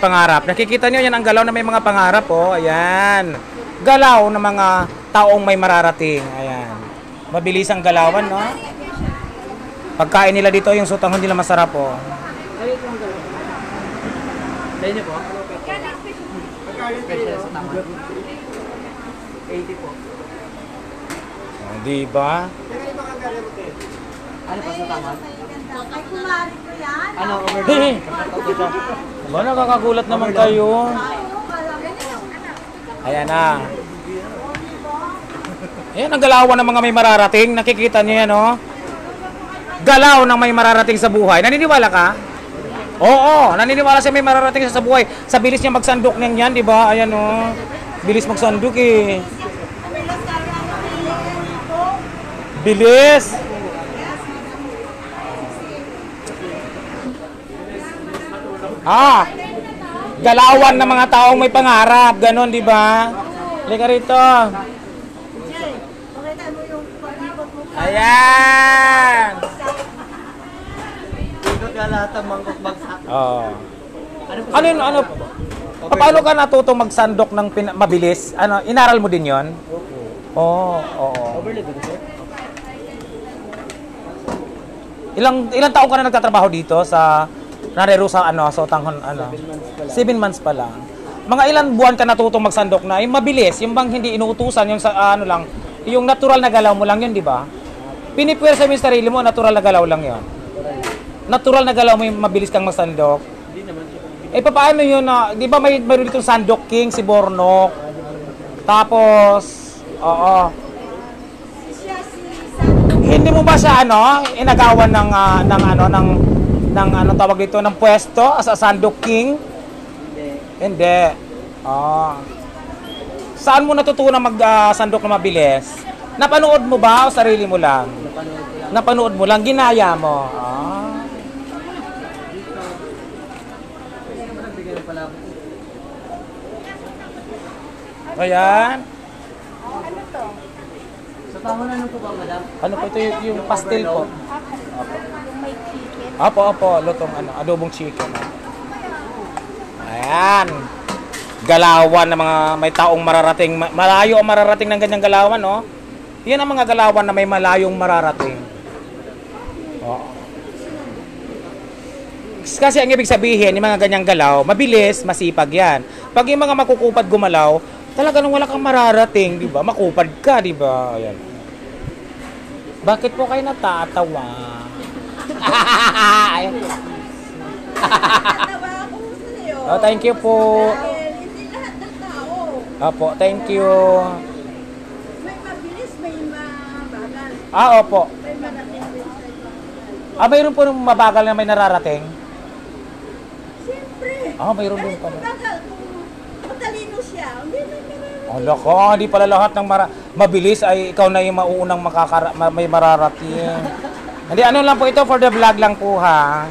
pangarap. Nakikita nyo, yan ang galaw na may mga pangarap, oh. Ayan. Galaw ng mga taong may mararating. Ayan. Mabilis ang galawan, no? Pagkain nila dito, yung sutang nila masarap, oh. Sa inyo po? Special sa tama. 80 po. Oh, diba? Ano pa sa tama? Ay, kumari ko yan. Ano, overdose? Ba, nakakagulat naman kayo. Ayan na. Ayan ang galawan ng mga may mararating. Nakikita niyo yan, oh. Galaw ng may mararating sa buhay. Naniniwala ka? Oo, naniniwala siya may mararating siya sa buhay. Sa bilis niya magsandok niyan yan, di ba? Ayan, oh. Bilis magsandok, eh. Bilis. Ah, galawan ng mga taong may pangarap, ganon, di ba? Halika rito. Ayan. Ikot ka lahat ang mangkok bagsak. Oh. Ano? Paano ka natutong magsandok ng mabilis? Ano, inaral mo din 'yon? Oo. Oo. Overload din, sir? Ilang taon ka na nagtatrabaho dito sa Narero sa sa Utanghon 7 months pa lang. Mga ilan buwan ka natutong magsandok na? Yung mabilis, yung bang hindi inuutusan, yung sa lang, yung natural na galaw mo lang yun, di ba? Pinipwersa mo yung sarili mo, natural na galaw lang yun. Natural na galaw mo yung mabilis kang magsandok. Hindi naman. Paano yun na, di ba mayroon ditong Sandok King, si Bornok, tapos, hindi mo ba siya inagawan ng tawag dito, ng pwesto as a Sandok King? Hindi. Saan mo natutunan mag-sandok na mabilis? Napanood mo ba o sarili mo lang? Napanood mo lang, ginaya mo. Ayan. Ano to? Sa tahon na po ba, madam? Ano po ito yung pastel po? May chicken. Opo, lutong adobong chicken. Ayan. Galawan ng mga may taong mararating, malayo ang mararating ng ganyang galawan, no? Yan ang mga galawan na may malayong mararating. Kasi ang ibig sabihin, yung mga ganyang galaw, mabilis, masipag yan. Pag yung mga makukupad gumalaw, talaga nung wala kang mararating, di ba? Makupad ka, di ba? Ayan. Bakit po kayo natatawa? Natawa ako sa iyo. Oh, thank you po. Dahil hindi lahat ng tao. Opo, thank you. May mabilis, may mabagal. Opo. May marating din sa ibang. Mayroon po ng mabagal na may nararating? Siyempre. Mayroon din Kung pala. bagal, kung matalino siya, hindi na mararating. Loko, hindi pala lahat ng mabilis ay ikaw na yung mauunang may mararating. Hindi, ano lang po ito, for the vlog lang po, ha.